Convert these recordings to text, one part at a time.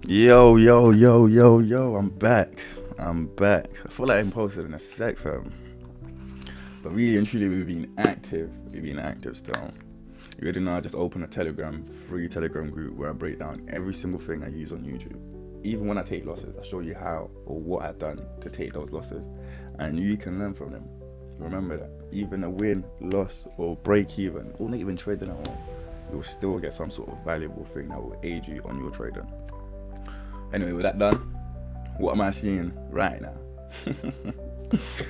Yo, I'm back. I feel like I haven't posted in a sec, fam. But really and truly, we've been active. Still. You already know I just opened a free Telegram group where I break down every single thing I use on YouTube. Even when I take losses, I show you how or what I've done to take those losses. And you can learn from them. Remember that. Even a win, loss, or break even, or not even trading at all, you'll still get some sort of valuable thing that will aid you on your trading. Anyway, with that done, what am I seeing right now?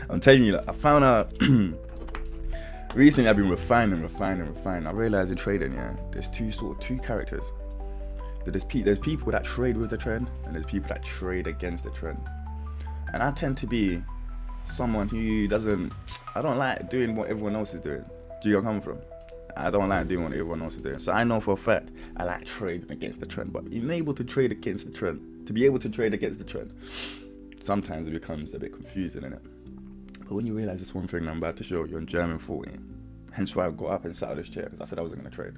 I'm telling you, I found out recently I've been refining. I realized in trading, there's two characters. There's people that trade with the trend, and there's people that trade against the trend. And I tend to be someone who I don't like doing what everyone else is doing. Do you know where I'm coming from? I don't like doing what everyone else is doing. So I know for a fact I like trading against the trend, but being able to trade against the trend, sometimes it becomes a bit confusing, innit? But when you realize this one thing I'm about to show you on German 14, hence why I got up and sat on this chair, because I said I wasn't going to trade.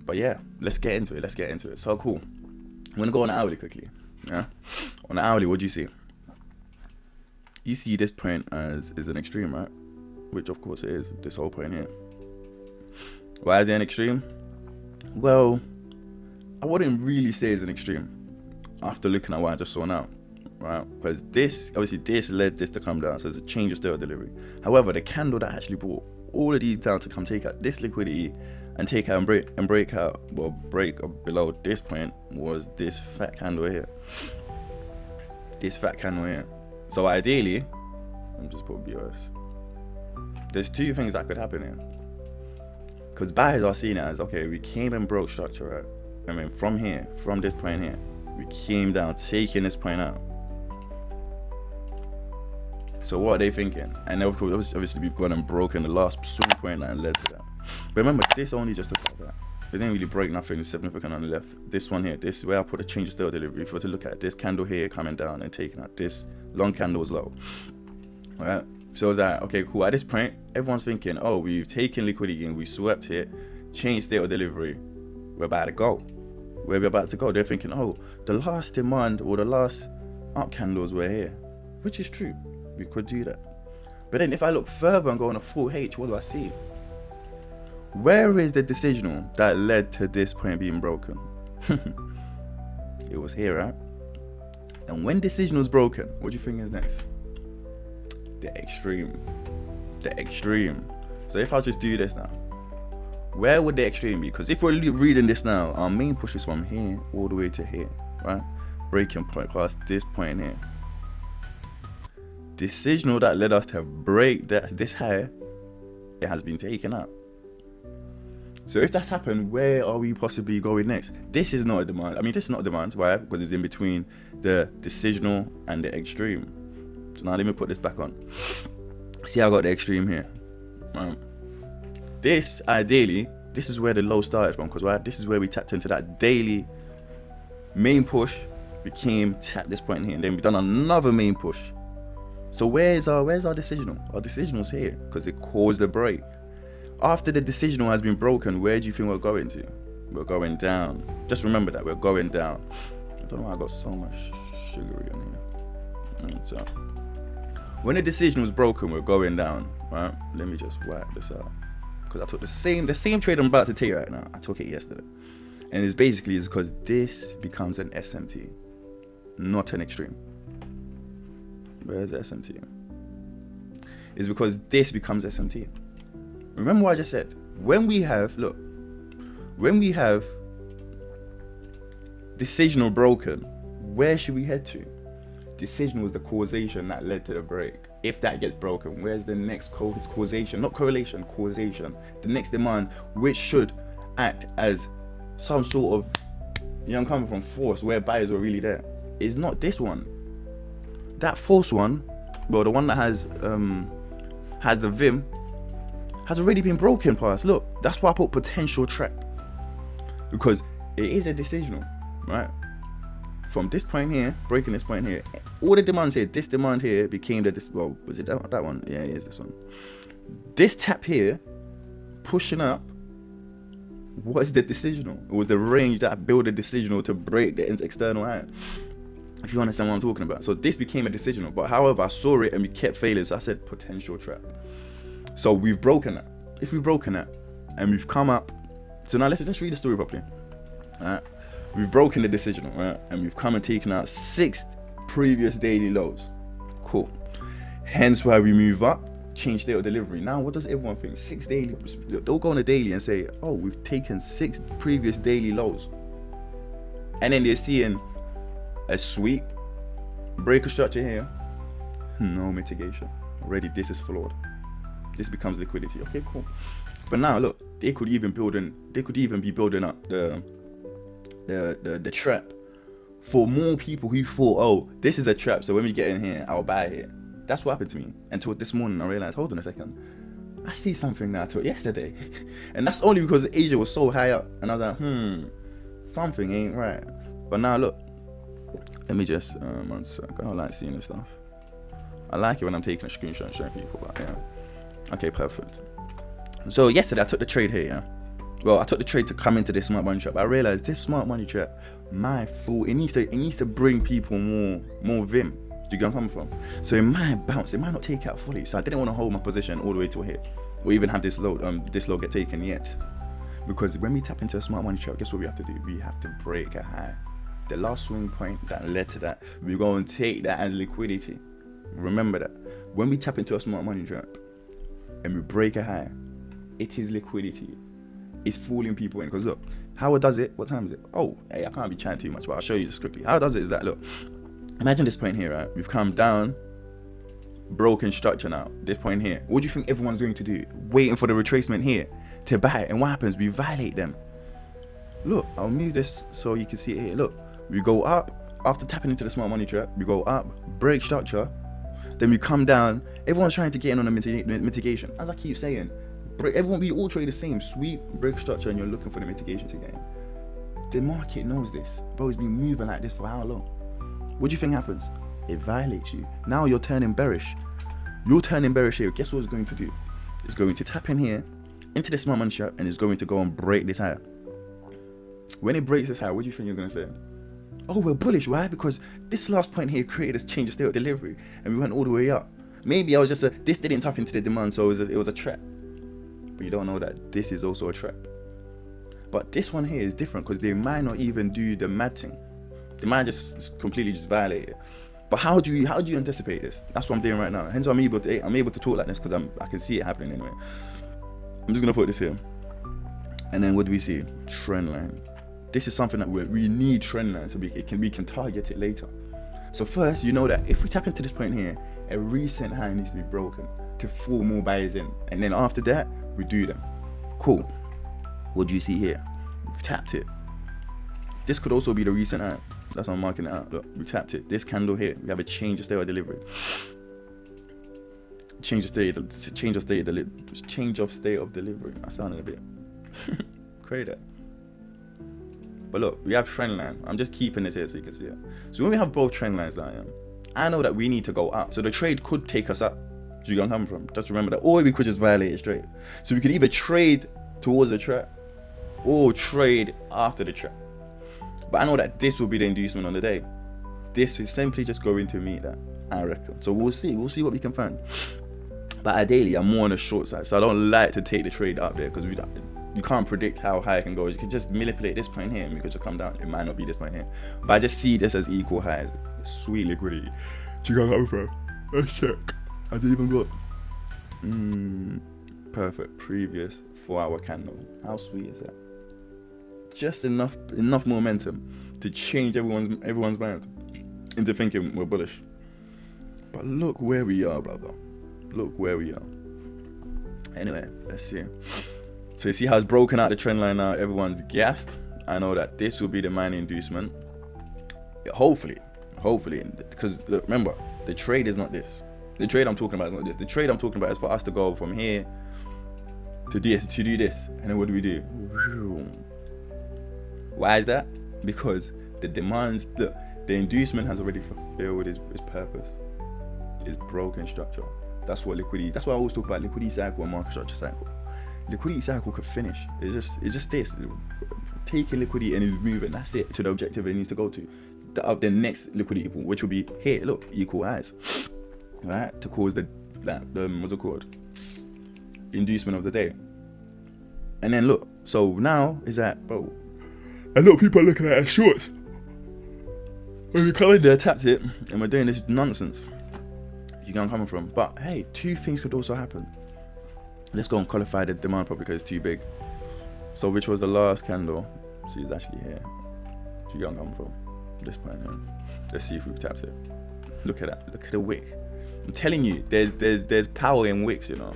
But yeah, let's get into it. So cool. I'm going to go on the hourly quickly. Yeah. On the hourly, what do you see? You see this point as an extreme, right? Which of course it is, this whole point here. Why is it an extreme? Well, I wouldn't really say it's an extreme after looking at what I just saw now, right? Because this led this to come down, so it's a change of state of delivery. However, the candle that actually brought all of these down to come take out this liquidity and take out and break below this point was this fat candle here. So ideally, I'm just put BOS. There's two things that could happen here. Because buyers are seeing it as, okay, we came and broke structure, right? I mean, from this point here, we came down, taking this point out. So what are they thinking? And of course, obviously we've gone and broken the last swing point that led to that. But remember, this only just affected that. It didn't really break nothing significant on the left. This one here, this is where I put a change of state of delivery. If you were to look at this candle here coming down and taking out this long candle was low. All right. So it's like, okay, cool. At this point, everyone's thinking, oh, we've taken liquidity and we swept it, changed state of delivery. We're about to go. Where we're about to go, they're thinking, oh, the last demand or the last up candles were here, which is true. We could do that. But then if I look further and go on a full H, what do I see? Where is the decisional that led to this point being broken? It was here, right? And when decisional is broken, what do you think is next? The extreme. So if I just do this now, where would the extreme be? Because if we're reading this now, our main push is from here all the way to here, right? Breaking point past this point here. Decisional that led us to break this high, it has been taken out. So if that's happened, where are we possibly going next? This is not a demand. I mean, this is not a demand. Why? Because it's in between the decisional and the extreme. So now let me put this back on. See, I got the extreme here. This, ideally, this is where the low started from. Because this is where we tapped into that daily main push. We tapped this point here. And then we done another main push. So where's our decisional? Our decisional's here because it caused a break. After the decisional has been broken, where do you think we're going to? We're going down. Just remember that we're going down. I don't know why I got so much sugary on here. So when the decision was broken, we're going down. Right? Let me just wipe this out because I took the same trade I'm about to take right now. I took it yesterday, and it's basically because this becomes an SMT, not an extreme. Where's the SMT? It's because this becomes SMT. Remember what I just said? When we have decisional broken, where should we head to? Decisional was the causation that led to the break. If that gets broken, where's the next causation? Not correlation, causation. The next demand, which should act as some sort of, I'm coming from force where buyers were really there, is not this one. That force one, well, the one that has the Vim, has already been broken past. Look, that's why I put potential trap, because it is a decisional, right? From this point here, breaking this point here, all the demands here, this demand here became was it that one? Yeah, it is this one. This tap here, pushing up, What is the decisional? It was the range that built a decisional to break the external high. If you understand what I'm talking about. So this became a decisional. But however, I saw it and we kept failing. So I said potential trap. So we've broken that. If we've broken that and we've come up. So now let's just read the story properly. Alright. We've broken the decisional, right? And we've come and taken out 6 previous daily lows. Cool. Hence why we move up, change state of delivery. Now, what does everyone think? 6 daily. They'll go on a daily and say, oh, we've taken 6 previous daily lows. And then they're seeing a sweep, break a structure here. No mitigation. Already, this is flawed. This becomes liquidity. Okay, cool. But now, look, they could even be building up the trap for more people who thought, oh, this is a trap, so when we get in here, I'll buy it. That's what happened to me. Until this morning, I realized, hold on a second, I see something that I thought yesterday. And that's only because Asia was so high up. And I was like, something ain't right. But now look, let me just, one sec. I don't like seeing this stuff. I like it when I'm taking a screenshot and showing people, but yeah. Okay, perfect. So yesterday I took the trade here, yeah. Well, I took the trade to come into this smart money trap. I realized this smart money trap, my fault, it needs to bring people more vim. Do you get where I'm coming from? So it might bounce, it might not take out fully. So I didn't want to hold my position all the way till here, or even have this load get taken yet. Because when we tap into a smart money trap, guess what we have to do? We have to break a high. The last swing point that led to that, we're going to take that as liquidity. Remember that. When we tap into a smart money trap and we break a high, it is liquidity. It's fooling people in. Because look, how it does it, what time is it? Oh, hey, I can't be chatting too much, but I'll show you this quickly. How it does it is that, look, imagine this point here, right? We've come down, broken structure now. This point here. What do you think everyone's going to do? Waiting for the retracement here to buy it. And what happens? We violate them. Look, I'll move this so you can see it here. Look, we go up after tapping into the smart money trap. We go up, break structure. Then we come down. Everyone's trying to get in on a mitigation. As I keep saying, we all trade the same. Sweep, break structure, and you're looking for the mitigation to get in. The market knows this. Bro, it's been moving like this for how long? What do you think happens? It violates you. Now you're turning bearish. You're turning bearish here. Guess what it's going to do? It's going to tap in here into the smart money trap, and it's going to go and break this high. When it breaks this high, what do you think you're going to say? Oh, we're bullish. Why? Because this last point here created this change of state of delivery, and we went all the way up. Maybe I was just this didn't tap into the demand, so it was a trap. But you don't know that this is also a trap. But this one here is different because they might not even do the matching. They might just completely just violate it. But how do you anticipate this? That's what I'm doing right now. Hence I'm able to talk like this because I can see it happening anyway. I'm just gonna put this here. And then what do we see? Trend line. This is something that we need trend line so we can target it later. So first, you know that if we tap into this point here, a recent high needs to be broken to pull more buyers in. And then after that, we do them. Cool. What do you see here? We've tapped it. This could also be the recent high. That's how I'm marking it out. Look, we tapped it. This candle here, we have a change of state of delivery. Change of state of delivery. I sounded a bit crazy. But look, we have trend line. I'm just keeping this here so you can see it. So when we have both trend lines now, I know that we need to go up. So the trade could take us up. Do you get where I'm coming from? Just remember that. Or we could just violate it straight. So we could either trade towards the trap or trade after the trap. But I know that this will be the inducement on the day. This is simply just going to meet that, I reckon. So we'll see what we can find. But ideally, I'm more on the short side. So I don't like to take the trade up there because you can't predict how high it can go. You can just manipulate this point here and we could just come down. It might not be this point here. But I just see this as equal highs. Sweet liquidity. Do you got over? Let's check. Has it even got? Perfect. Previous 4-hour candle. How sweet is that? Just enough momentum to change everyone's mind into thinking we're bullish. But look where we are, brother. Look where we are. Anyway, let's see. So you see how it's broken out the trend line now. Everyone's gassed. I know that this will be the minor inducement. Hopefully, because remember, the trade is not this. The trade I'm talking about is not this. The trade I'm talking about is for us to go from here to this, to do this, and then what do? Why is that? Because the demands, the inducement has already fulfilled its purpose. It's broken structure. That's what liquidity. That's why I always talk about liquidity cycle and market structure cycle. liquidity cycle could finish. It's just this, taking liquidity and moving. That's it to the objective it needs to go to. The next liquidity pool, which will be here. Look, equal highs, right? To cause the what's it called? Inducement of the day. And then look, so now is that, bro, a lot of people are looking at it as shorts. When we come in there, tapped it, and we're doing this nonsense. You know where I'm coming from? But hey, two things could also happen. Let's go and qualify the demand probably because it's too big. So which was the last candle? See, it's actually here. You know where I'm coming from? This point here. Let's see if we've tapped it. Look at that. Look at the wick. I'm telling you, there's power in wicks, you know.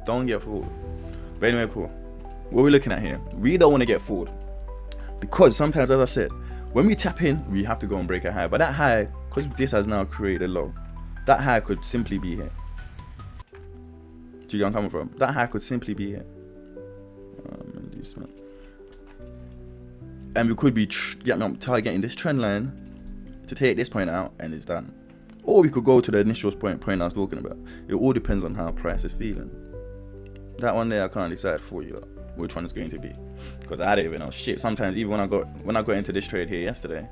Don't get fooled. But anyway, cool. What we're looking at here, we don't want to get fooled. Because sometimes, as I said, when we tap in, we have to go and break a high. But that high, because this has now created a low, that high could simply be here. Do you know where I'm coming from? That high could simply be here. Inducement. And we could be targeting this trend line to take this point out, and it's done. Or we could go to the initial point I was talking about. It all depends on how price is feeling. That one there, I can't decide for you which one is going to be, because I don't even know shit. Sometimes even when I got into this trade here yesterday,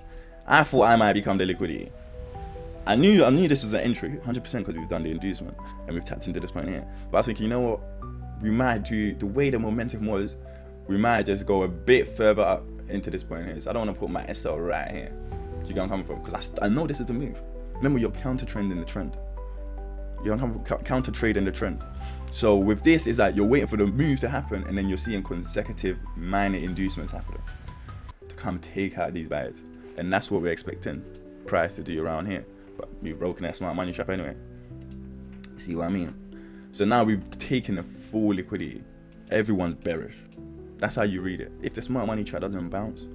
I thought I might become the liquidity. I knew this was an entry 100% because we've done the inducement and we've tapped into this point here. But I was thinking, you know what, we might do the way the momentum was, we might just go a bit further up into this point here. So I don't want to put my SL right here. Do you get where I'm coming from? Because I know this is the move. Remember, you're counter trending the trend. You're counter trading the trend. So with this, is that you're waiting for the move to happen, and then you're seeing consecutive minor inducements happening to come take out these buyers, and that's what we're expecting price to do around here. But we've broken that smart money trap anyway. See what I mean? So now we've taken a full liquidity. Everyone's bearish. That's how you read it. If the smart money trap doesn't bounce,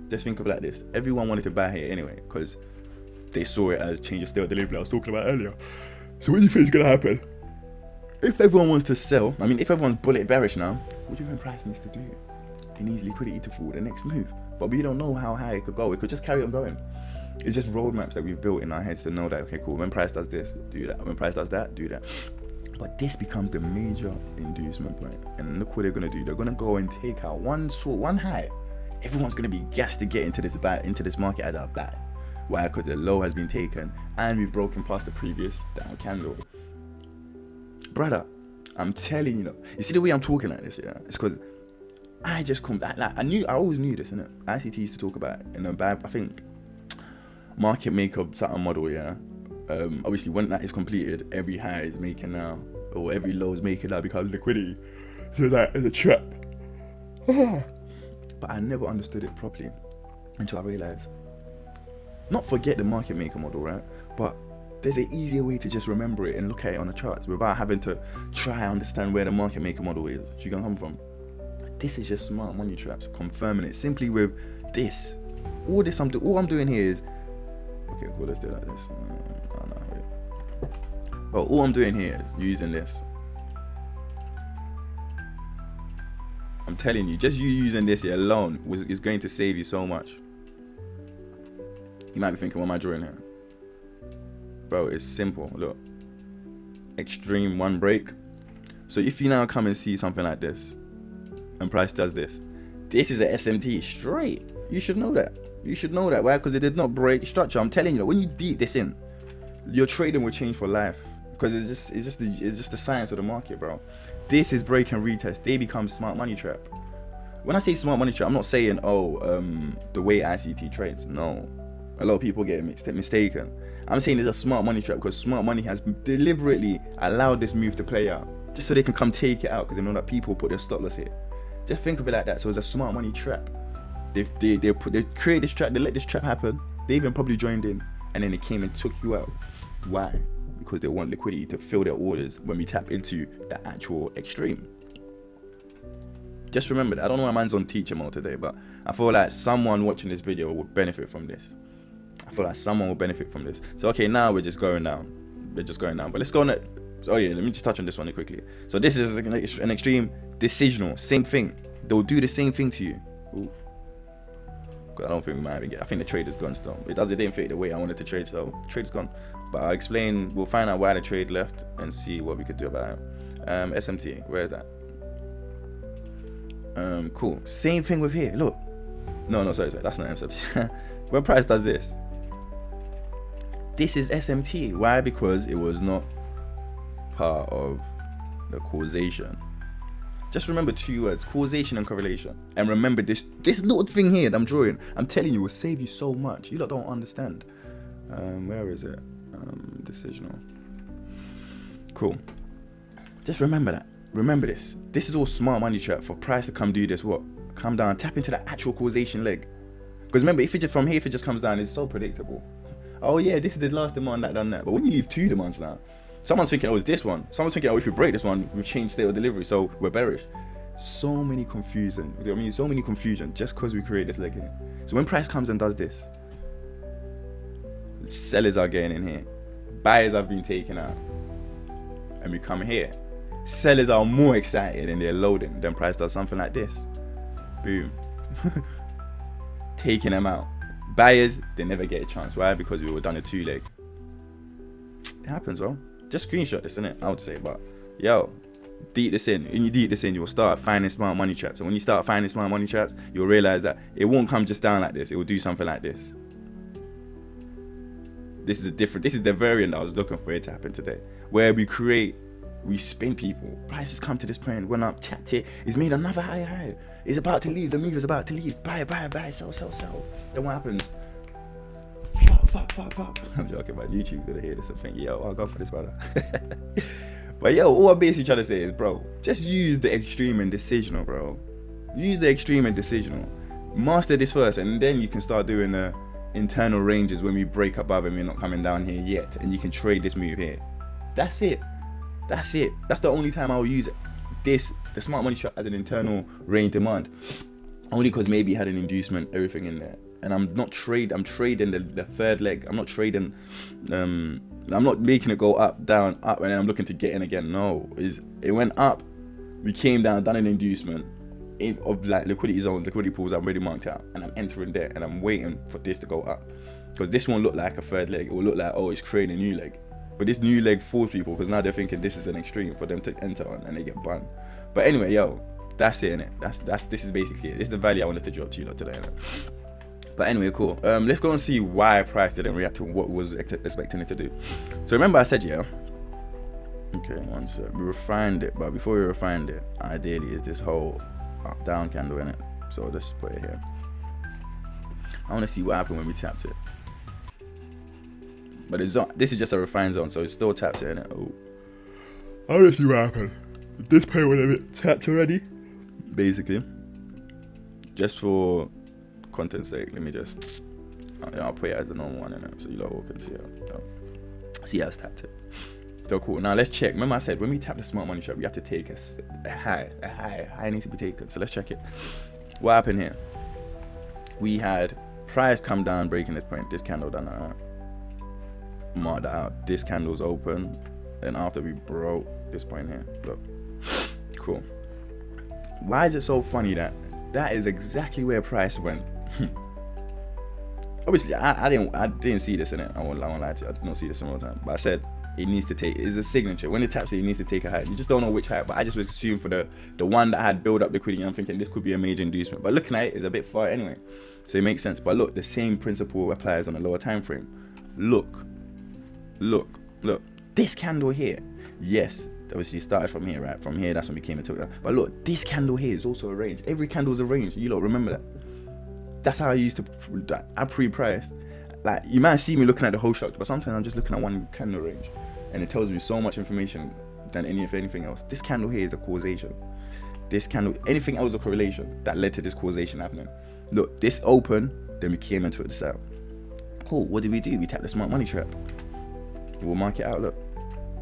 just think of it like this. Everyone wanted to buy here anyway because they saw it as change of state delivery I was talking about earlier. So what do you think is going to happen? If everyone wants to sell, I mean, if everyone's bullet bearish now, what do you think price needs to do? It needs liquidity to fall the next move. But we don't know how high it could go. It could just carry on going. It's just roadmaps that we've built in our heads to know that, okay, cool, when price does this, do that. When price does that, do that. But this becomes the major inducement point. And look what they're going to do. They're going to go and take out one high. Everyone's going to be gassed to get into this market as a buy. Why? Because the low has been taken and we've broken past the previous down candle. Brother, I'm telling you, you see the way I'm talking like this, yeah? It's because I just come back. Like, I always knew this, innit? ICT used to talk about it in the bad, I think, market maker certain model, yeah? Obviously, when that is completed, every high is making now, or every low is making now becomes liquidity. So that is a trap. But I never understood it properly until I realized, not forget the market maker model, right? But there's an easier way to just remember it and look at it on the charts without having to try and understand where the market maker model is. Do you get where I'm from? This is just smart money traps confirming it simply with this. All I'm doing here is, okay, cool, let's do it like this. But all I'm doing here is using this. I'm telling you, just you using this here alone is going to save you so much. You might be thinking, what am I drawing here? Bro, it's simple. Look, extreme one break. So if you now come and see something like this and price does this, this is a SMT straight. You should know that. You should know that. Why? Because it did not break structure. I'm telling you, when you deep this in, your trading will change for life. Because it's just the science of the market, bro. This is break and retest. They become smart money trap. When I say smart money trap, I'm not saying the way ICT trades. No, a lot of people get mistaken. I'm saying it's a smart money trap because smart money has deliberately allowed this move to play out just so they can come take it out because they know that people put their stop loss here. Just think of it like that. So it's a smart money trap. They create this trap. They let this trap happen. They even probably joined in and then they came and took you out. Why? Because they want liquidity to fill their orders when we tap into the actual extreme. Just remember that. I don't know why man's on teacher mode today, but I feel like someone watching this video would benefit from this. I feel like someone will benefit from this. So okay, now we're just going down. We're just going down. But let's go on it. Oh yeah, let me just touch on this one quickly. So this is an extreme decisional. Same thing. They'll do the same thing to you. Ooh. I don't think we might even get. I think the trade is gone still. It didn't fit the way I wanted to trade, so trade's gone. But I'll explain. We'll find out why the trade left and see what we could do about it. SMT, where is that? Cool. Same thing with here. Look. No, sorry. That's not SMT. When price does this, this is SMT. Why? Because it was not part of the causation. Just remember 2 words: causation and correlation. And remember this little thing here that I'm drawing. I'm telling you, it will save you so much. You lot don't understand. Where is it? Decisional. Cool. Just remember that. Remember this. This is all smart money trap for price to come do this. What? Come down, tap into the actual causation leg. Because remember, if it just from here, if it just comes down, it's so predictable. Oh yeah, this is the last demand that done that. But when you leave 2 demands now, someone's thinking, oh, it's this one. Someone's thinking, oh, if we break this one, we've changed state of delivery, so we're bearish. So many confusion. You know what I mean? So many confusion just because we create this leg here. So when price comes and does this, sellers are getting in here, buyers have been taken out, and we come here. Sellers are more excited and they're loading. Then price does something like this. Boom. Taking them out. Buyers, they never get a chance. Why? Because we were done a 2 leg. It happens, bro. Just screenshot this, innit? I would say, but yo, deep this in. When you deep this in, you'll start finding smart money traps. And when you start finding smart money traps, you'll realize that it won't come just down like this. It will do something like this. This is the variant I was looking for it to happen today, where we spin people. Prices come to this point, went up, tapped it, it's made another high. It's about to leave, the move is about to leave. Buy, sell. Then what happens? Fuck. I'm joking, but YouTube's gonna hear this and think, yo, I'll go for this, brother. But yo, all I'm basically trying to say is, bro, just use the extreme and decisional, bro. Use the extreme and decisional. Master this first, and then you can start doing the internal ranges when we break above and we're not coming down here yet, and you can trade this move here. That's it. That's the only time I will use it. The smart money trap as an internal range demand. Only because maybe it had an inducement, everything in there. And I'm trading the 3rd leg. I'm not trading, I'm not making it go up, down, up, and then I'm looking to get in again. No, it went up, we came down, done an inducement of like liquidity zones, liquidity pools I'm already marked out, and I'm entering there, and I'm waiting for this to go up. Because this won't look like a 3rd leg. It will look like, oh, it's creating a new leg. But this new leg fools people because now they're thinking this is an extreme for them to enter on, and they get banned. But anyway, yo, that's it, innit? This is basically it. This is the value I wanted to drop to you lot today, innit? But anyway, cool. Let's go and see why price didn't react to what we was expecting it to do. So remember I said, yeah. Okay, one sec. We refined it, but before we refined it, ideally is this whole up down candle in it. So let's put it here. I want to see what happened when we tapped it. But this is just a refined zone, so it still taps it in it. Oh, I want to see what happened. This pair would have been tapped already, basically. Just for content's sake, let me just, I'll put it as the normal one in it, so you lot all can see it. See how it's tapped it. So cool. Now let's check. Remember I said when we tap the smart money trap, we have to take a high needs to be taken. So let's check it. What happened here? We had price come down, breaking this point. This candle done that. Mark that out. This candle's open, and after we broke this point here, look, cool. Why is it so funny that is exactly where price went? Obviously, I didn't see this in it. I won't lie to you. I did not see this all the time. But I said it needs to take. It's a signature. When it taps it needs to take a high. You just don't know which high. But I just would assume for the one that had build up liquidity, I'm thinking this could be a major inducement. But looking at it is a bit far anyway, so it makes sense. But look, the same principle applies on a lower time frame. Look. This candle here, yes, obviously started from here, right? From here, that's when we came and took that. But look, this candle here is also a range. Every candle is a range. You lot remember that? That's how I used to. I pre-priced. Like you might see me looking at the whole structure, but sometimes I'm just looking at one candle range, and it tells me so much information than anything else. This candle here is a causation. This candle, anything else, a correlation that led to this causation happening. Look, this open, then we came into it to sell. Cool. What did we do? We tapped the smart money trap. We'll mark it out. Look,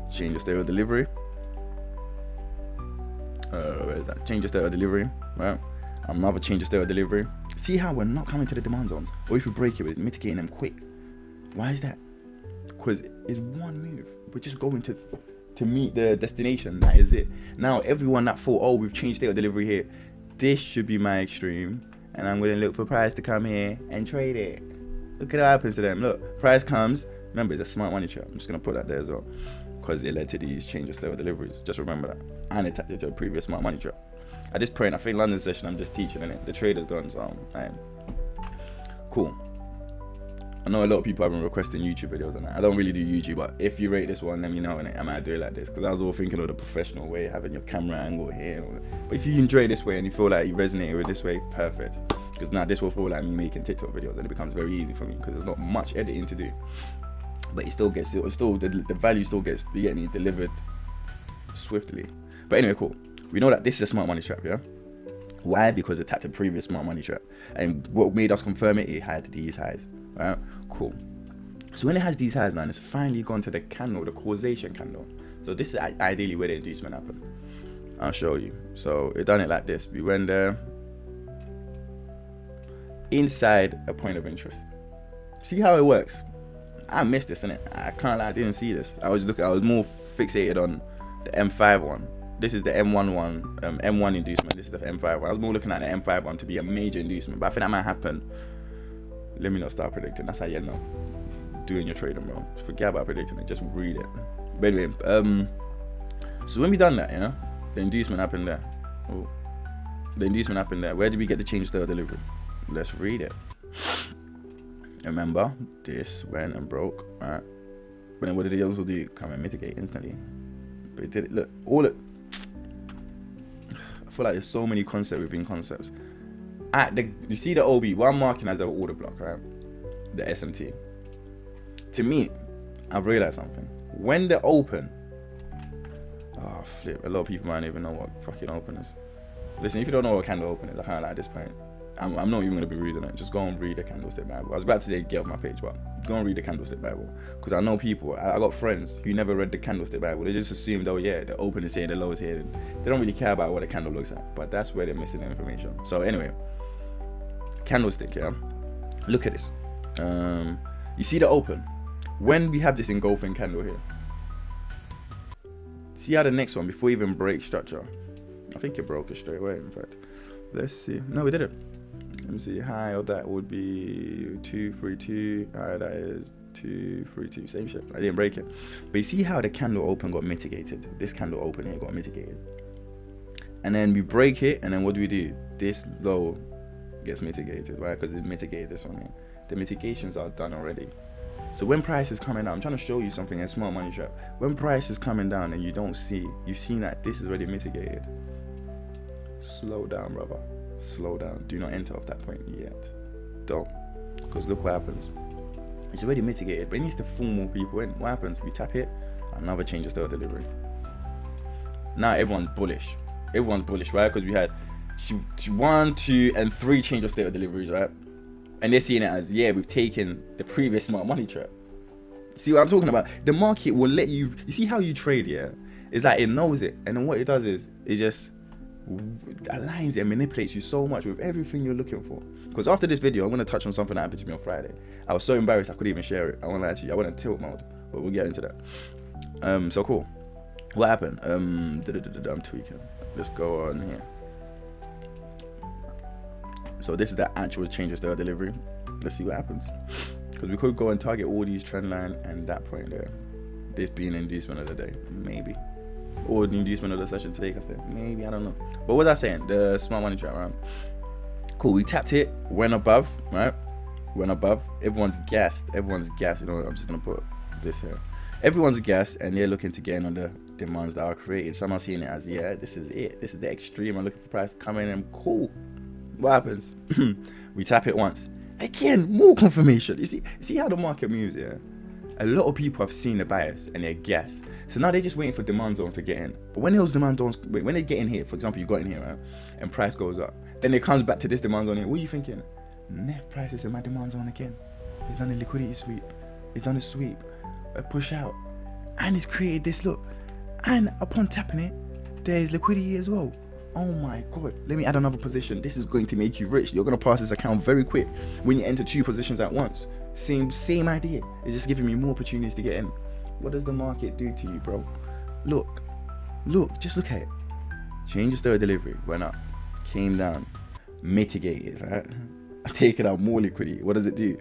change the state of delivery. Where is that? Change the state of delivery. Right. Another change the state of delivery. See how we're not coming to the demand zones, or if we break it, we're mitigating them quick. Why is that? Because it's one move. We're just going to meet the destination. That is it. Now everyone that thought, oh, we've changed state of delivery here, this should be my extreme, and I'm going to look for price to come here and trade it. Look at what happens to them. Look, price comes. Remember, it's a smart money trap. I'm just going to put that there as well, because it led to these changes to deliveries. Just remember that. And it tapped into a previous smart money trap. at this point, I think London session, I'm just teaching, innit? The trader's gone, so cool. I know a lot of people have been requesting YouTube videos and that. I don't really do YouTube, but if you rate this one, let me know, innit? I might do it like this, because I was all thinking of the professional way, having your camera angle here. But if you enjoy this way and you feel like you resonate with this way, perfect. Because now this will feel like me making TikTok videos, and it becomes very easy for me because there's not much editing to do. But it still gets, the value still gets getting delivered swiftly. But anyway, cool. We know that this is a smart money trap, yeah? Why? Because it tapped a previous smart money trap. And what made us confirm it, it had these highs, right? Cool. So when it has these highs now, it's finally gone to the candle, the causation candle. So this is ideally where the inducement happened. I'll show you. So it done it like this. We went there, inside a point of interest. See how it works? I missed this, innit? I can't lie, I didn't see this. I was more fixated on the M5 one. This is the M1 inducement. This is the M5 one. I was more looking at the M5 one to be a major inducement, but I think that might happen. Let me not start predicting. That's how you know. Doing your trading, bro. Forget about predicting it. Just read it. But anyway, so when we done that, yeah, the inducement happened there. Oh, the inducement happened there. Where did we get the change state of delivery? Let's read it. Remember, this went and broke, right? But then what did it also do? Come and mitigate instantly. But it did it. Look, all it. I feel like there's so many concepts within concepts. You see the OB, what I'm marking as an order block, right? The SMT. To me, I've realized something. When they open, oh flip, a lot of people might not even know what fucking open is. Listen, if you don't know what candle open is, I can't lie at this point. I'm not even going to be reading it. Just go and read the Candlestick Bible. I was about to say get off my page, but go and read the Candlestick Bible. Because I know people, I got friends who never read the Candlestick Bible. They just assumed, oh yeah, the open is here, the low is here. They don't really care about what a candle looks like. But that's where they're missing the information. So anyway, Candlestick, yeah? Look at this. You see the open? When we have this engulfing candle here, see how the next one, before even break structure, I think it broke it straight away, in fact. Let's see. No, we didn't. Let me see. High of that would be 232. High that is 232. Same shit. I didn't break it. But you see how the candle open got mitigated. This candle open here got mitigated. And then we break it, and then what do? This low gets mitigated, right? Because it mitigated this one here. The mitigations are done already. So when price is coming down, I'm trying to show you something in smart money trap. When price is coming down and you don't see, you've seen that this is already mitigated. Slow down, brother. Slow down. Do not enter off that point yet. Don't. Because look what happens. It's already mitigated, but it needs to fool more people in. What happens? We tap it, another change of state of delivery. Now everyone's bullish. Everyone's bullish, right? Because we had 1, 2, and 3 change of state of deliveries, right? And they're seeing it as, yeah, we've taken the previous smart money trap. See what I'm talking about? The market will let you see how you trade, yeah? It's like it knows it. And then what it does is, it just aligns and manipulates you so much with everything you're looking for. Because after this video, I'm going to touch on something that happened to me on Friday. I was so embarrassed I couldn't even share it. I went in tilt mode, but we'll get into that. So cool. What happened? I'm tweaking. Let's go on here. So this is the actual change of state of delivery. Let's see what happens. Because we could go and target all these trend line and that point there. This being an inducement of the day, maybe. Or the inducement of the session today, because maybe, I don't know. But what was I saying? The smart money trap, right? Cool, we tapped it, went above, right? Went above. Everyone's gassed. You know, I'm just going to put this here. Everyone's gassed, and they're looking to get in on the demands that are created. Some are seeing it as, yeah, this is it. This is the extreme. I'm looking for price to come in and cool. What happens? We tap it once. Again, more confirmation. You see how the market moves, yeah? A lot of people have seen the bias and they're gassed. So now they're just waiting for demand zones to get in. But when those demand zones, when they get in here, for example, you got in here, right? And price goes up. Then it comes back to this demand zone here. What are you thinking? Net price is in my demand zone again. It's done a liquidity sweep. It's done a sweep. A push out. And it's created this look. And upon tapping it, there's liquidity as well. Oh my God, let me add another position. This is going to make you rich. You're going to pass this account very quick when you enter 2 positions at once. Same idea. It's just giving me more opportunities to get in. What does the market do to you, bro? Look, just look at it. Change of state of delivery, went up, came down, mitigated, right? I take it out more liquidity. What does it do?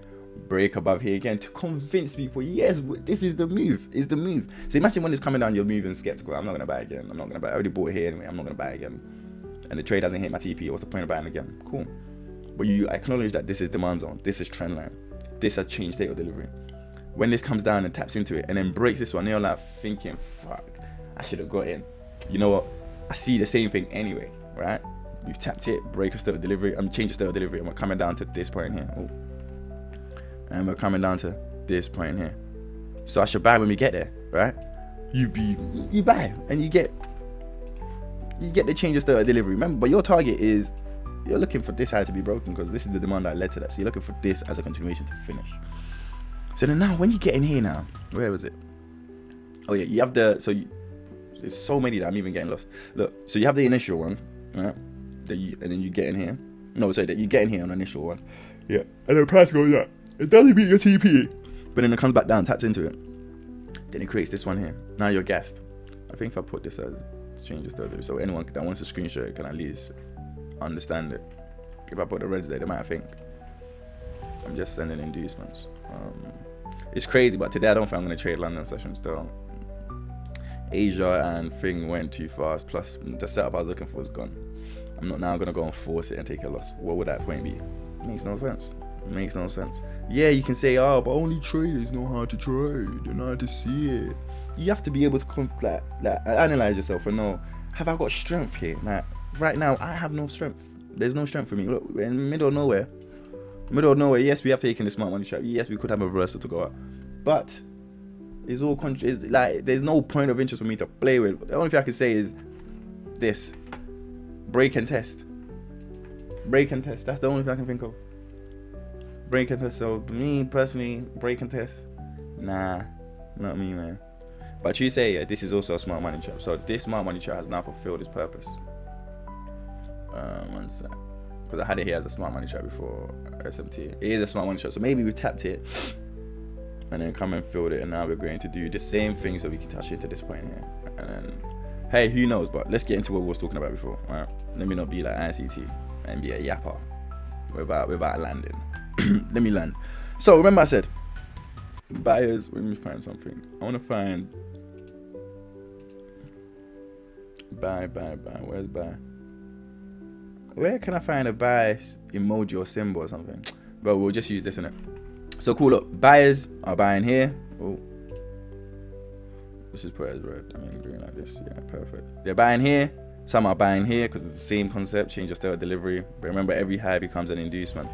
Break above here again to convince people, yes, this is the move. It's the move. So imagine when it's coming down, you're moving skeptical. I'm not going to buy again. I already bought here anyway. I'm not going to buy again. and the trade hasn't hit my TP, what's the point of buying again? Cool. But you acknowledge that this is demand zone, this is trend line, this has changed state of delivery. When this comes down and taps into it and then breaks this one, you're like thinking, fuck, I should have got in. You know what? I see the same thing anyway, right? We've tapped it, break a state of delivery, change the state of delivery, and we're coming down to this point here. Oh. And we're coming down to this point here. So I should buy when we get there, right? You buy and you get the change of state of delivery. Remember, but your target is, you're looking for this high to be broken because this is the demand that led to that. So you're looking for this as a continuation to finish. So then now when you get in here now, where was it? Oh yeah, you have there's so many that I'm even getting lost. Look, so you have the initial one, right? And then you get in here. No, sorry, that you get in here on the initial one. Yeah, and then price goes up. It doesn't beat your TP, but then it comes back down, taps into it. Then it creates this one here. Now you're gassed. I think if I put this as change the state, so anyone that wants to screenshot it can at least understand it. If I put the reds there, they might think I'm just sending inducements. It's crazy, but today I don't think I'm going to trade London session still. Asia and thing went too fast, plus the setup I was looking for is gone. I'm not now going to go and force it and take a loss. What would that point be? Makes no sense. Makes no sense. Yeah, you can say, oh, but only traders know how to trade. They know how to see it. You have to be able to analyze yourself and know, have I got strength here? Like, right now, I have no strength. There's no strength for me. Look, we're in the middle of nowhere. Yes, we have taken the smart money trap. Yes, we could have a reversal to go up. But it's all there's no point of interest for me to play with. The only thing I can say is this. Break and test. Break and test. That's the only thing I can think of. Break and test. So me personally, break and test. Nah, not me, man. But you say, yeah, this is also a smart money trap. So this smart money trap has now fulfilled its purpose. One sec. Because I had it here as a smart money trap before SMT. It is a smart money trap. So maybe we tapped it and then come and filled it. And now we're going to do the same thing so we can touch it to this point here. And then, hey, who knows? But let's get into what we was talking about before. All right? Let me not be like ICT and be a yapper without landing. Let me land. So remember I said, buyers, let me find something. I want to find buy. Where's buy? Where can I find a buy emoji or symbol or something? But we'll just use this in it. So cool, look, buyers are buying here. Oh, this is put as red. I mean green like this. Yeah, perfect. They're buying here. Some are buying here because it's the same concept, change your state of delivery. But remember, every high becomes an inducement.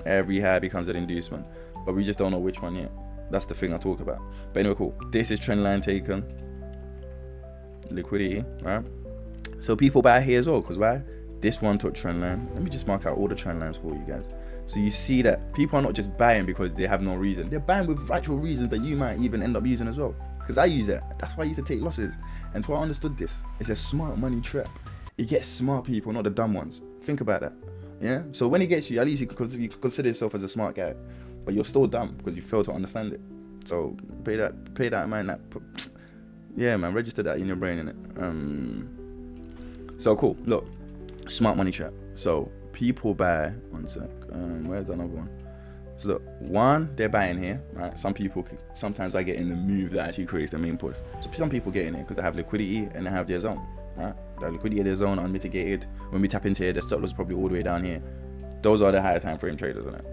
Every high becomes an inducement. But we just don't know which one yet. That's the thing I talk about. But anyway, cool. This is trend line taken. Liquidity, right? So people buy here as well, because why? This one took trend line. Let me just mark out all the trend lines for you guys. So you see that people are not just buying because they have no reason. They're buying with actual reasons that you might even end up using as well. Because I use that. That's why I used to take losses. And so I understood this. It's a smart money trap. It gets smart people, not the dumb ones. Think about that. Yeah? So when it gets you, at least you can consider yourself as a smart guy. But you're still dumb because you fail to understand it. So pay that in mind. Yeah, man, register that in your brain, innit? So cool. Look, smart money trap. So people buy. One sec. Where's another one? So look, one, they're buying here, right? Sometimes I get in the move that actually creates the main push. So some people get in here because they have liquidity and they have their zone, right? The liquidity of their zone unmitigated. When we tap into here, the stop loss is probably all the way down here. Those are the higher time frame traders, isn't it?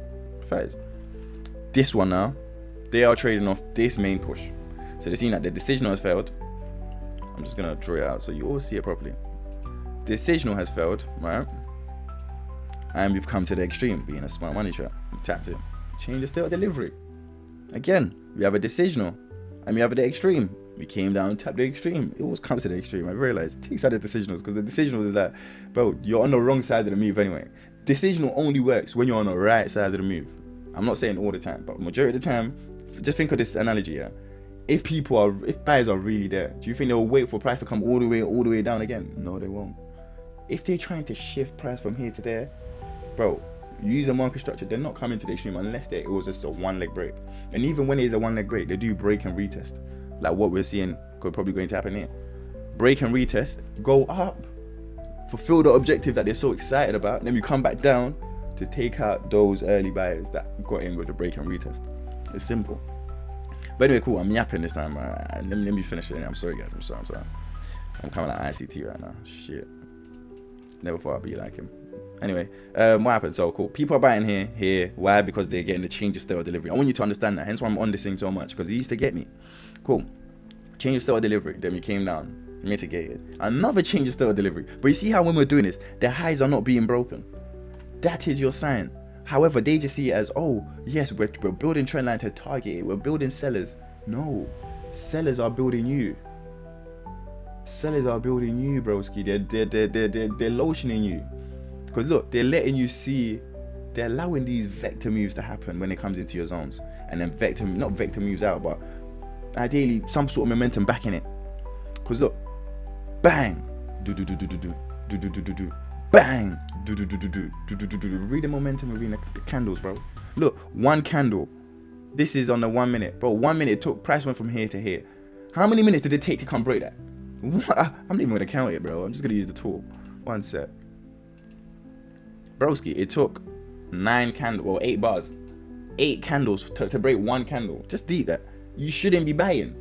First, this one now, they are trading off this main push. So they're seeing that the decisional has failed. I'm just gonna draw it out so you all see it properly. The decisional has failed, right? And we've come to the extreme, being a smart money trap. We tapped it. Change the state of delivery. Again, we have a decisional and we have the extreme. We came down and tapped the extreme. It always comes to the extreme. I realized it takes out the decisionals because the decisionals is that, bro, you're on the wrong side of the move anyway. Decisional only works when you're on the right side of the move. I'm not saying all the time, but majority of the time, just think of this analogy, yeah. If buyers are really there, do you think they'll wait for price to come all the way down again? No, they won't. If they're trying to shift price from here to there, bro, use a market structure. They're not coming to the extreme unless it was just a one leg break. And even when it is a one leg break, they do break and retest. Like what we're seeing could probably going to happen here. Break and retest, go up, fulfill the objective that they're so excited about, and then we come back down to take out those early buyers that got in with the break and retest. It's simple. But anyway, cool. I'm yapping this time. Let me finish it. I'm sorry, guys. I'm sorry. I'm coming like ICT right now. Shit. never thought I'd be like him. Anyway, what happened? So cool. People are buying here. Why? Because they're getting the change of state of delivery. I want you to understand that. Hence why I'm on this thing so much, because it used to get me. Cool. Change of state of delivery. Then we came down, mitigated. Another change of state of delivery. But you see how when we're doing this, the highs are not being broken. That is your sign. However, they just see it as, oh yes, we're building trend line to target it. We're building sellers. No, sellers are building you. Sellers are building you, broski. They're lotioning you. Because look, they're letting you see, they're allowing these vector moves to happen when it comes into your zones. And then not vector moves out, but ideally some sort of momentum back in it. Because look, bang, bang, read the momentum and read the candles, bro. Look, one candle. This is on the 1 minute, bro. 1 minute it took, price went from here to here. How many minutes did it take to come break that? What? I'm not even gonna count it, bro. I'm just gonna use the tool. 1 sec. Broski, it took 8 bars, 8 candles to break one candle. Just deep that. You shouldn't be buying.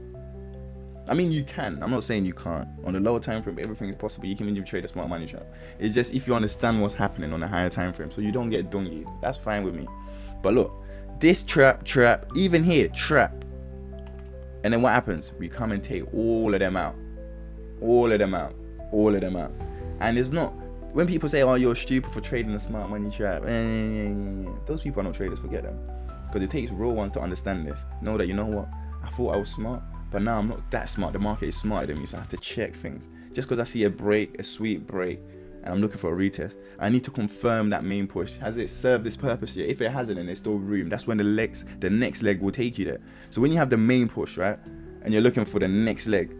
I mean, you can. I'm not saying you can't. On the lower time frame, everything is possible. You can even trade a smart money trap. It's just if you understand what's happening on the higher time frame, so you don't get dungy. That's fine with me. But look, this trap, even here, trap. And then what happens? We come and take all of them out. And it's not, when people say, oh, you're stupid for trading a smart money trap, those people are not traders, forget them. Because it takes real ones to understand this. Know that, you know what, I thought I was smart, but now I'm not that smart. The market is smarter than me, so I have to check things. Just because I see a break, a sweet break, and I'm looking for a retest, I need to confirm that main push. Has it served this purpose yet? If it hasn't, and there's still room, that's when the next leg will take you there. So when you have the main push, right, and you're looking for the next leg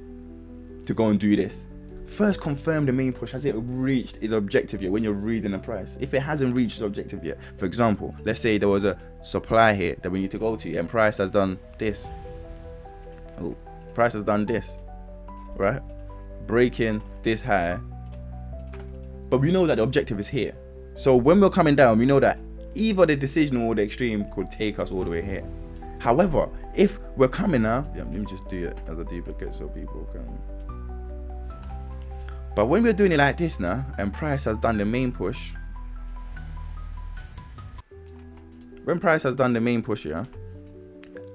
to go and do this, first confirm the main push. Has it reached its objective yet when you're reading the price? If it hasn't reached its objective yet, for example, let's say there was a supply here that we need to go to and price has done this. Oh, price has done this, right? Breaking this high. But we know that the objective is here. So when we're coming down, we know that either the decision or the extreme could take us all the way here. However, if we're coming now, let me just do it as a duplicate so people can. But when we're doing it like this now, and price has done the main push, yeah,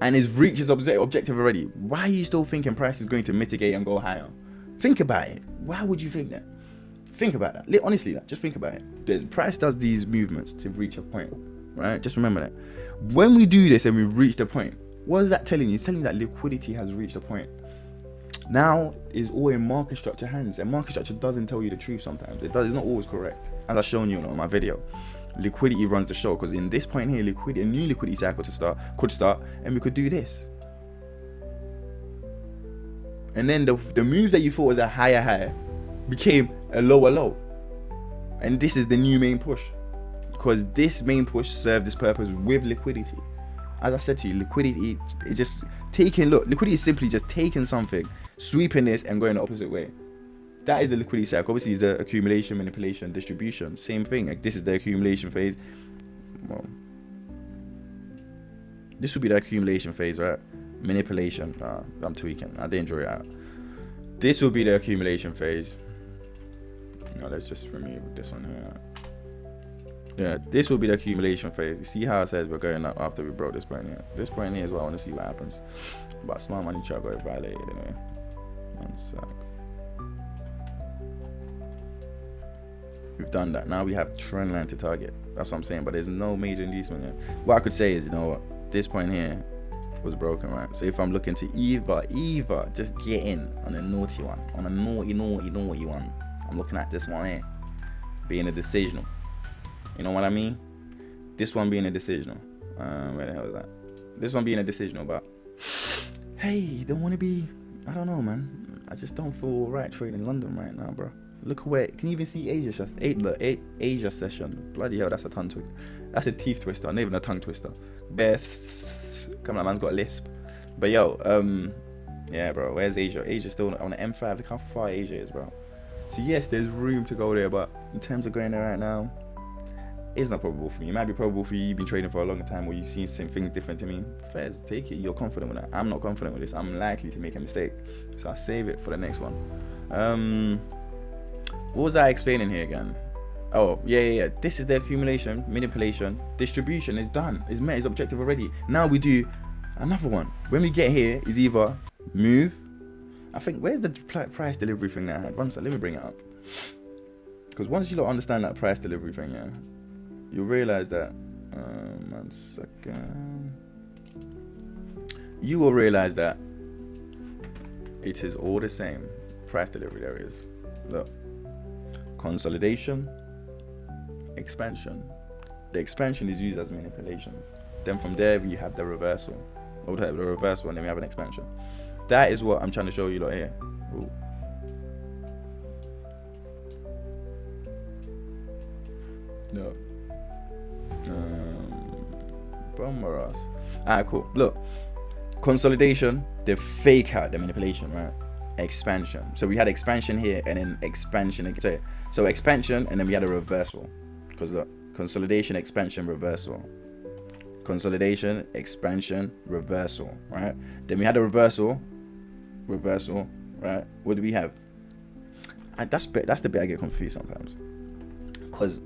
and it's reached its objective already, why are you still thinking price is going to mitigate and go higher? Think about it. Why would you think that? Think about that. Honestly, just think about it. The price does these movements to reach a point, right? Just remember that. When we do this and we reach the point, what is that telling you? It's telling you that liquidity has reached a point. Now is all in market structure hands, and market structure doesn't tell you the truth sometimes. It's not always correct, as I've shown you on my video. Liquidity runs the show, because in this point here, a new liquidity cycle could start, and we could do this. And then the moves that you thought was a higher high became a lower low, and this is the new main push, because this main push served this purpose with liquidity. As I said to you, liquidity is just taking, liquidity is simply just taking something, sweeping this and going the opposite way. That is the liquidity cycle. Obviously, it's the accumulation, manipulation, distribution. Same thing. Like, this is the accumulation phase. Well, this would be the accumulation phase, right? Manipulation. I'm tweaking. I didn't draw it out. This will be the accumulation phase. No, let's just remove this one here. Yeah, this will be the accumulation phase. You see how I said we're going up after we broke this point here. This point here is what I want to see what happens. But smart money chart got it violated anyway. 1 sec. We've done that. Now we have trend line to target. That's what I'm saying. But there's no major inducement here. What I could say is, you know what, this point here was broken, right? So if I'm looking to either just get in on a naughty one, on a naughty one, I'm looking at this one here being a decisional. You know what I mean? This one being a decisional. Where the hell is that? This one being a decisional, but hey, you don't want to be, I don't know, man. I just don't feel right trading in London right now, bro. Look away. Can you even see Asia? Asia session. Bloody hell, that's a tongue twister. That's a teeth twister, not even a tongue twister. Best. Come on, man's got a lisp. But yo, yeah, bro. Where's Asia? Asia's still on the M5. Look how far Asia is, bro. So yes, there's room to go there, but in terms of going there right now, it's not probable for me. It might be probable for you. You've been trading for a long time, or you've seen some things different to me. Fairs, take it. You're confident with that. I'm not confident with this. I'm likely to make a mistake, so I'll save it for the next one. What was I explaining here again? Oh, yeah. This is the accumulation, manipulation, distribution is done. It's met its objective already. Now we do another one. When we get here, is either move. I think, where's the price delivery thing that I had? One second, let me bring it up. Because once you don't understand that price delivery thing, yeah, you'll realize that. 1 second. You will realize that it is all the same. Price delivery, there it is. Look. Consolidation, expansion. The expansion is used as manipulation. Then from there you have the reversal. We'll have the reversal and then we have an expansion. That is what I'm trying to show you lot here. Ooh. No. Bummer us. Alright, cool. Look. Consolidation, the fake out, the manipulation, right? Expansion. So we had expansion here and then expansion again. So expansion and then we had a reversal. Because look, consolidation, expansion, reversal. Consolidation, expansion, reversal, right? Then we had a reversal, right? What do we have? And that's the bit I get confused sometimes. Because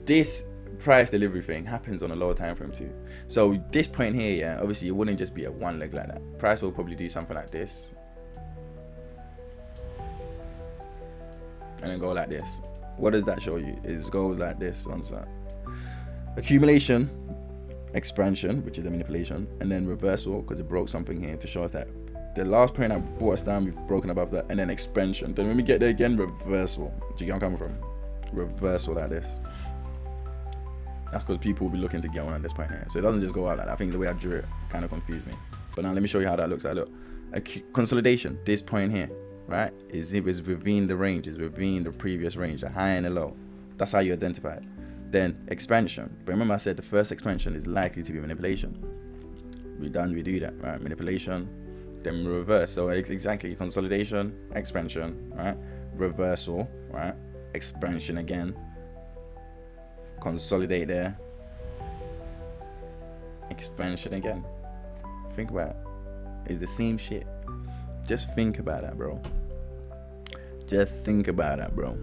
this price delivery thing happens on a lower time frame too. So this point here, yeah, obviously it wouldn't just be a one leg like that. Price will probably do something like this. And then go like this. What does that show you? It goes like this. One side. Accumulation, expansion, which is a manipulation, and then reversal because it broke something here to show us that the last point that brought us down, we've broken above that, and then expansion. Then when we get there again, reversal. Do you get where I'm coming from? Reversal like this. That's because people will be looking to get one at this point here. So it doesn't just go out like that. I think the way I drew it kind of confused me. But now let me show you how that looks like. Look, consolidation, this point here, right, is within the range, is within the previous range, the high and the low. That's how you identify it. Then expansion. But remember I said the first expansion is likely to be manipulation. We do that, right? Manipulation, then reverse. So exactly, consolidation, expansion, right? Reversal, right? Expansion again. Consolidate there. Expansion again. Think about it. It's the same shit. Just think about that, bro. Just think about that, bro.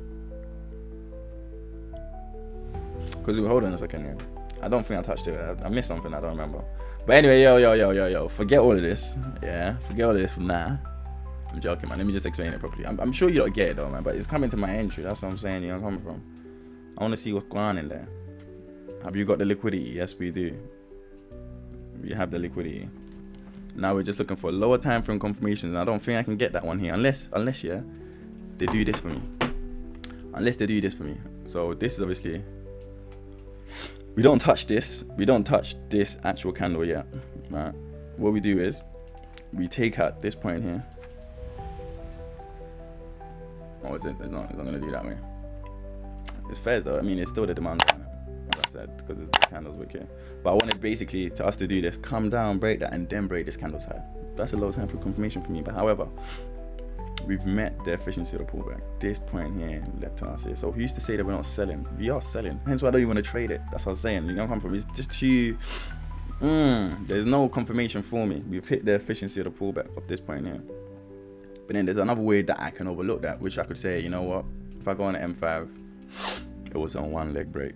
Because hold on a second here. I don't think I touched it. I missed something I don't remember. But anyway, yo. Forget all of this. Yeah, forget all of this for now. I'm joking, man. Let me just explain it properly. I'm sure you don't get it though, man. But it's coming to my entry. That's what I'm saying. You know where I'm coming from. I want to see what's going on in there. Have you got the liquidity? Yes, we do. We have the liquidity. Now we're just looking for lower time frame confirmations. And I don't think I can get that one here unless yeah, they do this for me. Unless they do this for me. So this is obviously, we don't touch this. We don't touch this actual candle yet. Right. What we do is we take out this point here. Oh, is it? It's not gonna do that way. It's fair though. I mean, it's still the demand zone, as I said, because the candle's wicked. But I wanted basically to us to do this, come down, break that, and then break this candle's high. That's a low time for confirmation for me. But however, we've met the efficiency of the pullback. This point here led to us here. So we used to say that we're not selling. We are selling. Hence why I don't even want to trade it. That's what I'm saying. You know where I'm coming from? It's just too. There's no confirmation for me. We've hit the efficiency of the pullback of this point here. But then there's another way that I can overlook that, which I could say, you know what? If I go on an M5. It was on one leg break,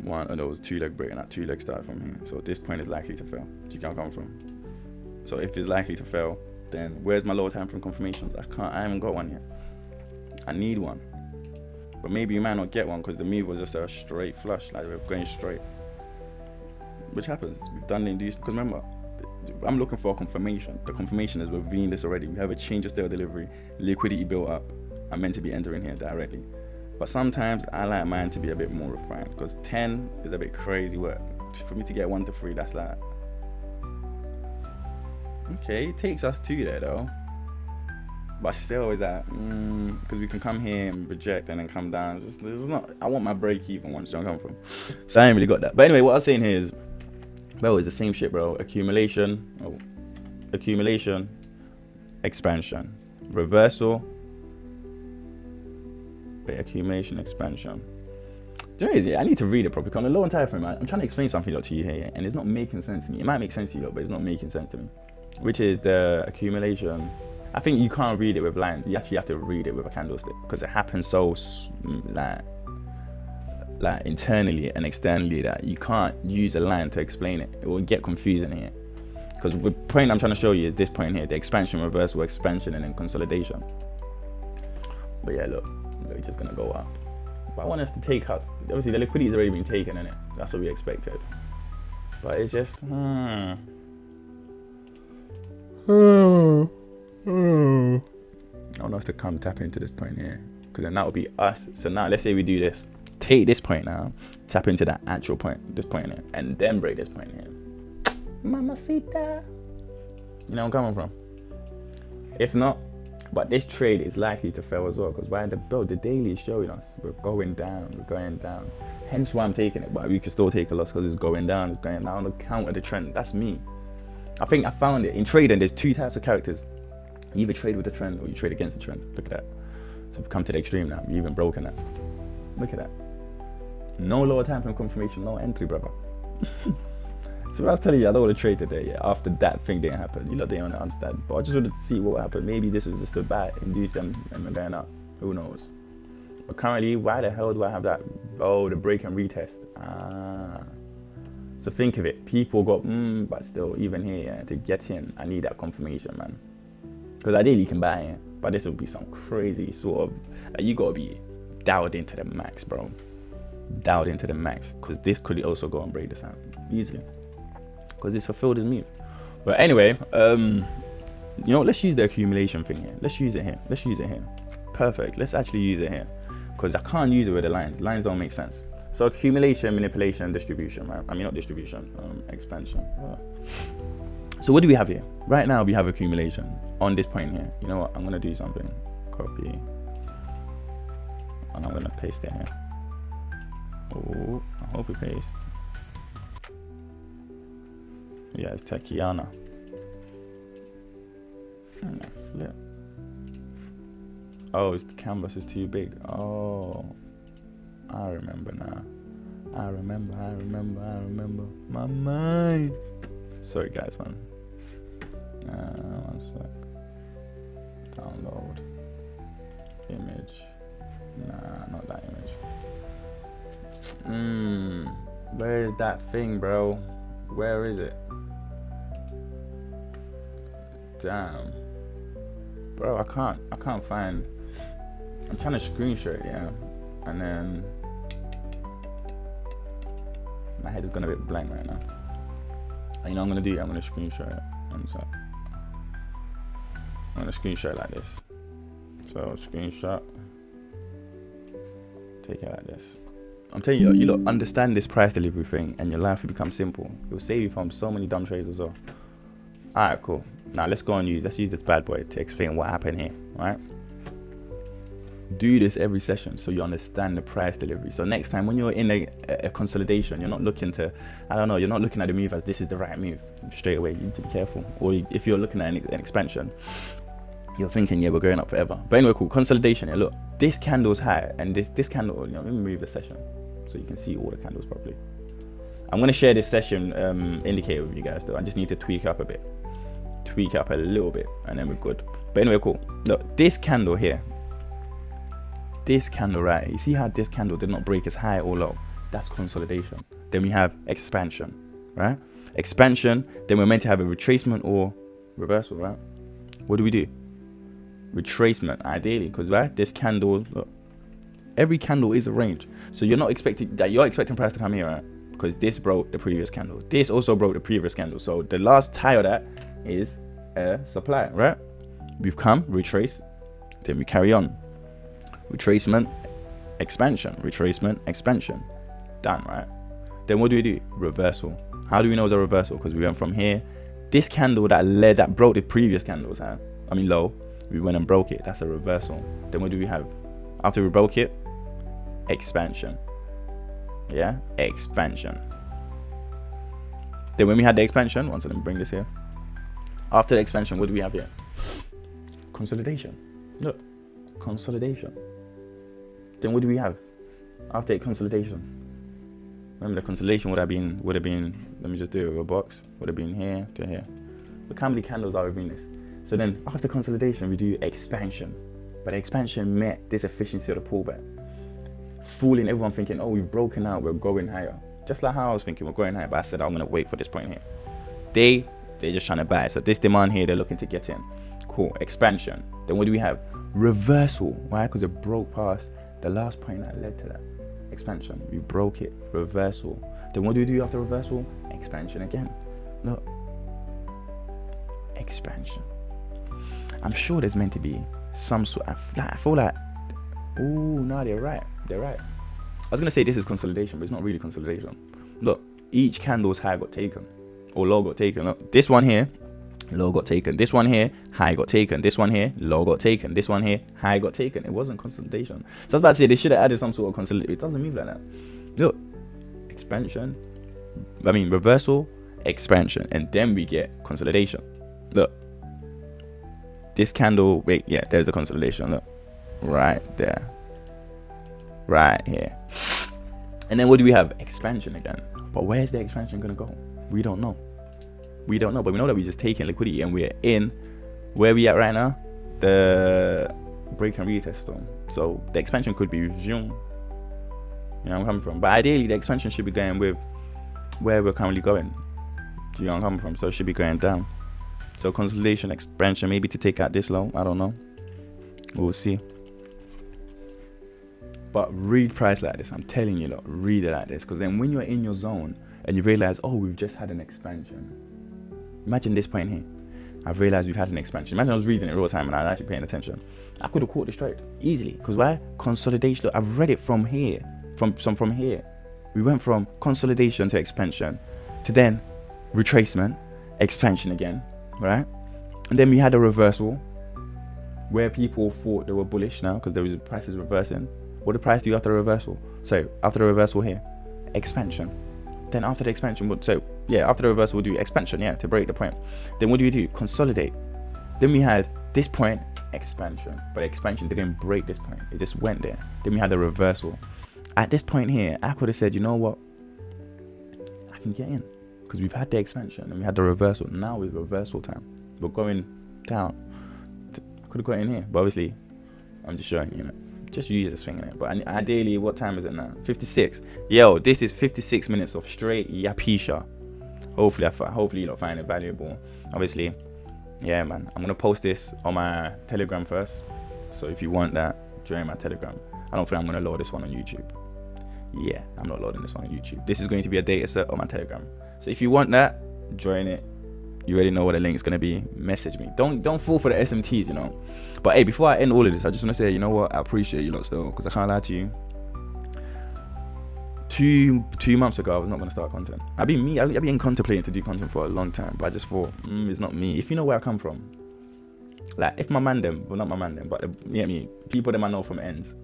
and it was 2 leg break, and that 2 leg started from here. So this point is likely to fail. Do you get where I'm coming from? So if it's likely to fail, then where's my lower time frame confirmations? I haven't got one yet. I need one. But maybe you might not get one because the move was just a straight flush, like we're going straight. Which happens. We've done the inducement. Because remember, I'm looking for a confirmation. The confirmation is we're viewing this already. We have a change of state of delivery, liquidity built up. I'm meant to be entering here directly. But sometimes I like mine to be a bit more refined because 10 is a bit crazy work. For me to get 1 to 3, that's like, okay, it takes us 2 there though. But still is that, because we can come here and reject and then come down. This is not, I want my break even once, you know where I'm coming from. So I ain't really got that. But anyway, what I was saying here is, bro, it's the same shit, bro. Accumulation, expansion, reversal. Accumulation, expansion. Do you know what it is? I need to read it properly. On a low time frame, I'm trying to explain something to you here, and it's not making sense to me. It might make sense to you, but it's not making sense to me. Which is the accumulation. I think you can't read it with lines. You actually have to read it with a candlestick because it happens so like like internally and externally, that you can't use a line to explain it. It will get confusing here. Because the point I'm trying to show you is this point here, the expansion, reversal, expansion, and then consolidation. But yeah, look, we're just gonna go up. But I want us to take us. Obviously, the liquidity's already been taken, innit? That's what we expected. But it's just, I want us to come tap into this point here, because then that would be us. So now, let's say we do this. Take this point now, tap into that actual point, this point here, and then break this point here. Mamacita. You know where I'm coming from? If not, but this trade is likely to fail as well, because the daily is showing us we're going down. Hence why I'm taking it, but we can still take a loss because it's going down on the count of the trend. That's me. I think I found it. In trading, there's two types of characters. You either trade with the trend or you trade against the trend. Look at that. So we've come to the extreme now. We've even broken that. Look at that. No lower time frame confirmation, no entry, brother. So I was telling you, I don't want to trade today. Yeah, after that thing didn't happen, you lot didn't understand. But I just wanted to see what happened. Maybe this was just a buy, induce them, and we're going up. Who knows? But currently, why the hell do I have that? Oh, the break and retest. So think of it. People got but still, even here, yeah, to get in, I need that confirmation, man. Because ideally you can buy it, but this will be some crazy sort of. You gotta be dialed into the max, bro. Dialed into the max, because this could also go and break this out easily. Because it's fulfilled his move. But anyway, you know, let's use the accumulation thing here. Let's use it here. Perfect. Let's actually use it here, because I can't use it with the lines. Lines don't make sense. So accumulation, manipulation, distribution, right? I mean, not distribution, expansion. So what do we have here? Right now we have accumulation on this point here. You know what? I'm gonna do something. Copy, and I'm gonna paste it here. Oh, I hope it pastes. Yeah, it's Techiana. Flip. Oh, the canvas is too big. Oh, I remember now. I remember. My mind. Sorry, guys, man. 1 sec. Download. Image. Nah, not that image. Where is that thing, bro? Where is it? Damn, bro, I can't find. I'm trying to screenshot it, yeah, and then my head is gonna be blank right now. And you know what I'm gonna do? I'm gonna screenshot it. I'm gonna screenshot it like this. So screenshot, take it like this. I'm telling you, you lot understand this price delivery thing, and your life will become simple. It will save you from so many dumb trades as well. All right, cool. Now let's use this bad boy to explain what happened here, right? Do this every session so you understand the price delivery. So next time when you're in a consolidation, you're not looking to, you're not looking at the move as this is the right move straight away. You need to be careful. Or if you're looking at an expansion, you're thinking, yeah, we're going up forever. But anyway, cool. Consolidation. Yeah, look, this candle's high, and this candle. Let me move the session so you can see all the candles properly. I'm gonna share this session indicator with you guys though. I just need to tweak up a bit. Tweak up a little bit, and then we're good. But anyway, cool. Look, this candle here. This candle, right? You see how this candle did not break as high or low? That's consolidation. Then we have expansion, right? Expansion. Then we're meant to have a retracement or reversal, right? What do? Retracement, ideally, because right, this candle, look, every candle is a range. So you're expecting price to come here, right? Because this broke the previous candle. This also broke the previous candle. So the last tie of that is a supply, right? We've come, retrace, then we carry on. Retracement, expansion, retracement, expansion. Done, right? Then what do? Reversal. How do we know it's a reversal? Because we went from here. This candle that broke the previous candles, low. We went and broke it. That's a reversal. Then what do we have? After we broke it, expansion. Yeah, expansion. Then when we had the expansion, let me bring this here. After the expansion, what do we have here? Consolidation. Look, consolidation. Then what do we have after consolidation? Remember, the consolidation would have been. Let me just do it with a box. Would have been here to here. Look how many candles are within this. So then after consolidation, we do expansion. But expansion met this efficiency of the pullback. fooling everyone thinking, oh, we've broken out, we're going higher. Just like how I was thinking, we're going higher, but I said I'm gonna wait for this point here. They're just trying to buy. So this demand here, they're looking to get in. Cool. Expansion. Then what do we have? Reversal. Why? Because it broke past the last point that led to that expansion. We broke it. Reversal. Then what do we do after reversal? Expansion again. Look. Expansion. I'm sure there's meant to be some sort of, I feel like, ooh, no, they're right. They're right. I was gonna say this is consolidation, but it's not really consolidation. Look, each candle's high got taken, or low got taken. Look, this one here, low got taken. This one here, high got taken. This one here, low got taken. This one here, high got taken. It wasn't consolidation. So I was about to say they should have added some sort of consolidation. It doesn't move like that. Look, expansion. I mean reversal, expansion, and then we get consolidation. Look, this candle. Wait, yeah, there's the consolidation. Look, right there, right here. And then what do we have? Expansion again. But where's the expansion gonna go? We don't know. We don't know, but we know that we're just taking liquidity and we're in where we at right now, the break and retest zone. So the expansion could be zoom. You know where I'm coming from. But ideally the expansion should be going with where we're currently going. Do you know where I'm coming from? So it should be going down. So consolidation, expansion, maybe to take out this low. I don't know. We'll see. But read price like this. I'm telling you, look, read it like this. Because then when you're in your zone and you realize, oh, we've just had an expansion. Imagine this point here. I've realized we've had an expansion. Imagine I was reading it real time and I was actually paying attention. I could have caught this trade easily. Because why? Consolidation. Look, I've read it from here. From here. We went from consolidation to expansion to then retracement, expansion again, right? And then we had a reversal where people thought they were bullish now because there was prices reversing. What did price do after the reversal? So after the reversal here, expansion. Then after the expansion, after the reversal we'll do expansion, to break the point. Then what do we do? Consolidate. Then we had this point, expansion. But expansion didn't break this point. It just went there. Then we had the reversal. At this point here, I could have said, you know what? I can get in. Because we've had the expansion and we had the reversal. Now it's reversal time. We're going down. I could have got in here. But obviously, I'm just showing you, just use this thing in it. But ideally, what time is it now? 56. Yo, this is 56 minutes of straight yapisha. Hopefully you don't find it valuable. Obviously, yeah, man. I'm gonna post this on my Telegram first. So if you want that, join my Telegram. I don't think I'm gonna load this one on YouTube. Yeah, I'm not loading this one on YouTube. This is going to be a data set on my Telegram. So if you want that, join it. You already know what the link is gonna be. Message me. Don't fall for the SMTs, But hey, before I end all of this, I just want to say, you know what? I appreciate you lot still, because I can't lie to you. Two months ago, I was not gonna start content. I've been contemplating to do content for a long time, but I just thought, it's not me. If you know where I come from, like if my man them, well not my man them, but people them I know from ends,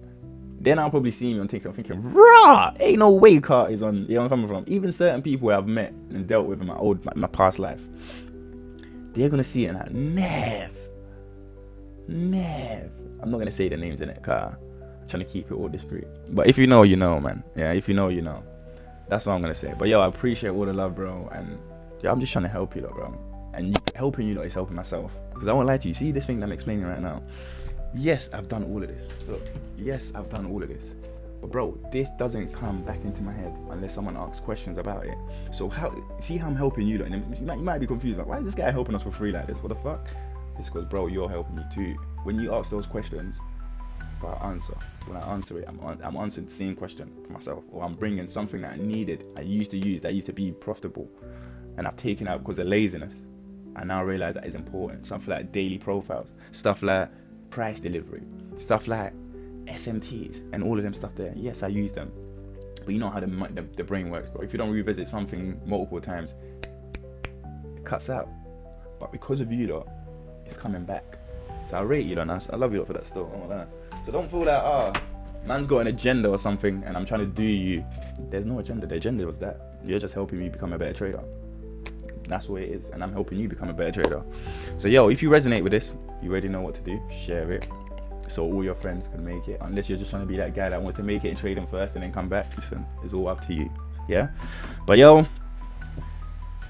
then I'll probably see me on TikTok thinking, rah, ain't no way car is on. You know where I'm coming from. Even certain people who I've met and dealt with in my past life, they're gonna see it and like, Nev. I'm not gonna say the names in it, car. I'm trying to keep it all discreet. But if you know, you know, man. Yeah, if you know, you know. That's what I'm gonna say. But yo, I appreciate all the love, bro. And yo, I'm just trying to help you lot, bro. And helping you lot is helping myself. Because I won't lie to you. See this thing that I'm explaining right now? Yes, I've done all of this. Look, yes, I've done all of this. But bro, this doesn't come back into my head unless someone asks questions about it. So see how I'm helping you? You might be confused, like, why is this guy helping us for free like this? What the fuck? It's because, bro, you're helping me too. When you ask those questions, bro, I answer. When I answer it, I'm answering the same question for myself. Or I'm bringing something that I used to use, that used to be profitable. And I've taken out because of laziness. I now realize that is important. Something like daily profiles. Stuff like price delivery. Stuff like SMTs and all of them stuff there. Yes, I use them, but you know how the brain works, bro. If you don't revisit something multiple times, it cuts out. But because of you lot, it's coming back. So I rate you lot, I love you lot for that still. Oh, that. So don't feel like man's got an agenda or something and I'm trying to do you. There's no agenda. The agenda was that you're just helping me become a better trader. That's what it is, and I'm helping you become a better trader. So yo, if you resonate with this, you already know what to do. Share it so all your friends can make it, unless you're just trying to be that guy that wants to make it and trade them first and then come back. Listen, it's all up to you. Yeah, but yo,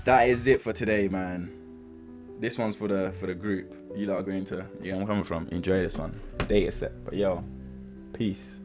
that is it for today, man. This one's for the group. You lot are going to, I'm coming from, enjoy this one, data set. But yo, peace.